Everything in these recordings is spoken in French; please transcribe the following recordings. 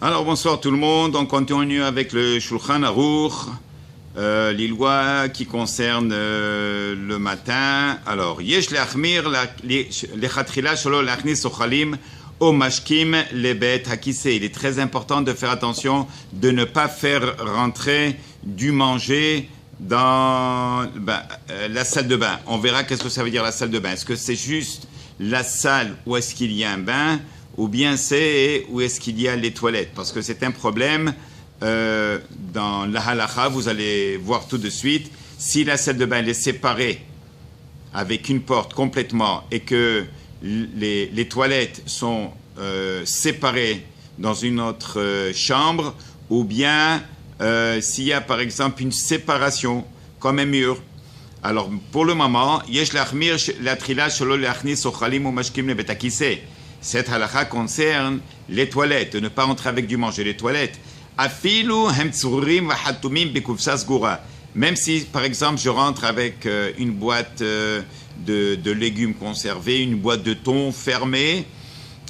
Alors bonsoir tout le monde, on continue avec le Shulchan Aruch, les lois qui concernent le matin. Alors, Yesh le'achmir lechatchila shelo le'achnis ochalim o mashkim lebet hakiseh. Il est très important de faire attention de ne pas faire rentrer du manger dans la salle de bain. On verra qu'est-ce que ça veut dire la salle de bain. Est-ce que c'est juste la salle où est-ce qu'il y a un bain, ou bien c'est où est-ce qu'il y a les toilettes? Parce que c'est un problème dans la halacha, vous allez voir tout de suite, si la salle de bain elle est séparée avec une porte complètement et que les toilettes sont séparées dans une autre chambre, ou bien s'il y a par exemple une séparation comme un mur. Alors pour le moment, yesh lachmir latrila shelo leachnis ochalim ou mashkim lebet hakiseh. Cette halakha concerne les toilettes, de ne pas entrer avec du manger les toilettes. Afilu hem tzurim vahatumim bekufsa sgura. Même si, par exemple, je rentre avec une boîte de légumes conservés, une boîte de thon fermée,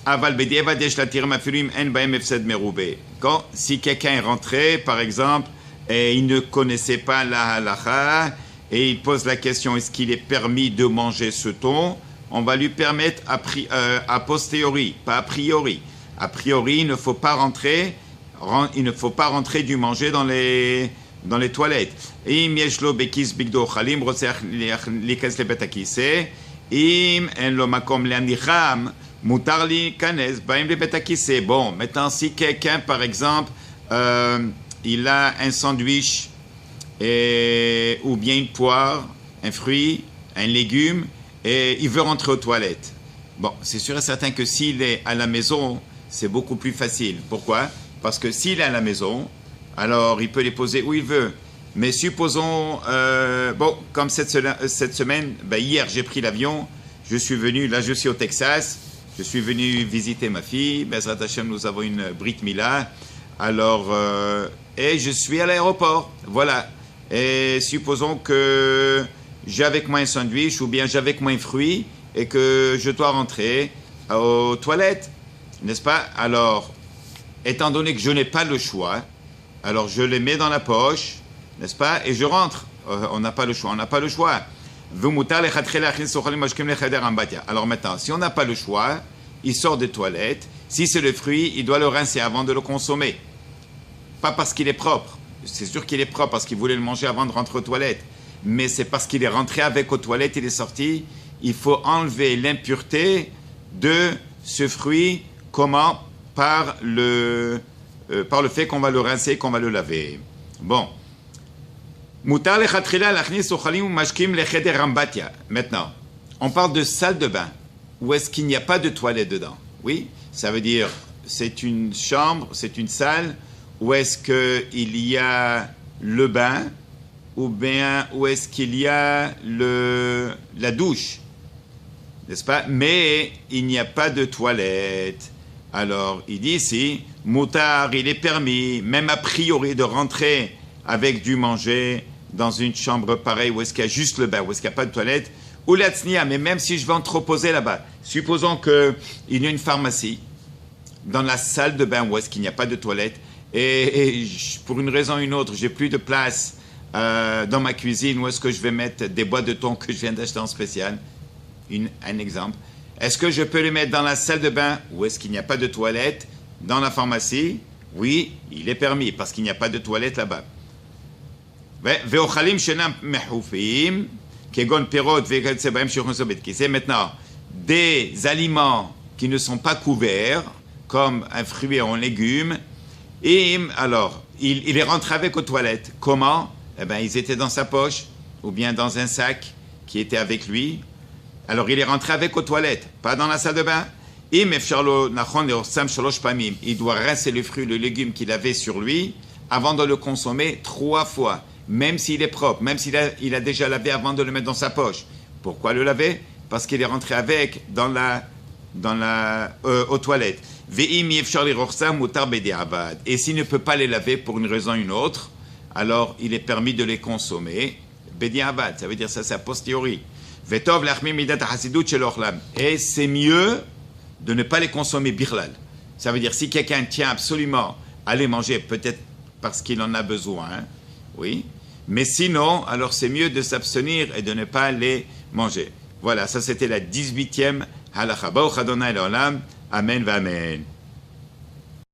aval bediavad yesh latirim afilu en bahem efsed merube. Quand, si quelqu'un est rentré, par exemple, et il ne connaissait pas la halakha, et il pose la question, est-ce qu'il est permis de manger ce thon? On va lui permettre a posteriori, pas a priori. A priori, il ne faut pas rentrer du manger dans les toilettes. Im yeshlo bekis bigdo chalim rotzeh likas lebet hakiseh, im en lo makom leanicham mutar likanes baim lebet hakiseh. Bon, maintenant si quelqu'un, par exemple, il a un sandwich ou bien une poire, un fruit, un légume, et il veut rentrer aux toilettes. Bon, c'est sûr et certain que s'il est à la maison, c'est beaucoup plus facile. Pourquoi? Parce que s'il est à la maison, alors il peut les poser où il veut. Mais supposons, comme cette semaine, hier j'ai pris l'avion, je suis venu, là je suis au Texas, je suis venu visiter ma fille, Bezrat Hashem, nous avons une Brit Mila, alors, et je suis à l'aéroport, voilà. Et supposons que j'ai avec moi un sandwich ou bien j'ai avec moi un fruit et que je dois rentrer aux toilettes, n'est-ce pas? Alors, étant donné que je n'ai pas le choix, alors je les mets dans la poche, n'est-ce pas? Et je rentre. On n'a pas le choix, Alors maintenant, si on n'a pas le choix, il sort des toilettes. Si c'est le fruit, il doit le rincer avant de le consommer. Pas parce qu'il est propre. C'est sûr qu'il est propre parce qu'il voulait le manger avant de rentrer aux toilettes. Mais c'est parce qu'il est rentré avec aux toilettes, il est sorti. Il faut enlever l'impureté de ce fruit. Comment? Par le fait qu'on va le rincer, qu'on va le laver. Bon. Maintenant, on parle de salle de bain. Où est-ce qu'il n'y a pas de toilette dedans? Oui, ça veut dire c'est une chambre, c'est une salle où est-ce qu'il y a le bain, ou bien où est-ce qu'il y a la douche, n'est-ce pas? Mais il n'y a pas de toilette. Alors, il dit ici, Moutar, il est permis, même a priori, de rentrer avec du manger dans une chambre pareille où est-ce qu'il y a juste le bain, où est-ce qu'il n'y a pas de toilette, ou l'atznia, mais même si je vais entreposer là-bas, supposons qu'il y a une pharmacie dans la salle de bain où est-ce qu'il n'y a pas de toilette, et pour une raison ou une autre, j'ai plus de place dans ma cuisine, où est-ce que je vais mettre des boîtes de thon que je viens d'acheter en spécial, un exemple. Est-ce que je peux les mettre dans la salle de bain où est-ce qu'il n'y a pas de toilette? Dans la pharmacie? Oui, il est permis parce qu'il n'y a pas de toilette là-bas. Maintenant, des aliments qui ne sont pas couverts, comme un fruit ou un légume, et alors, il est rentré avec aux toilettes. Comment? Eh bien, ils étaient dans sa poche, ou bien dans un sac qui était avec lui. Alors, il est rentré avec aux toilettes, pas dans la salle de bain. Il doit rincer le fruit, le légume qu'il avait sur lui, avant de le consommer 3 fois, même s'il est propre, même s'il a déjà lavé avant de le mettre dans sa poche. Pourquoi le laver? Parce qu'il est rentré avec aux toilettes. Et s'il ne peut pas les laver pour une raison ou une autre, alors il est permis de les consommer. Bediavad, ça veut dire ça, c'est a posteriori. Et c'est mieux de ne pas les consommer birlal. Ça veut dire si quelqu'un tient absolument à les manger, peut-être parce qu'il en a besoin, oui. Mais sinon, alors c'est mieux de s'abstenir et de ne pas les manger. Voilà, ça c'était la 18e halakha. Baruch Adonai l'olam. Amen va amen.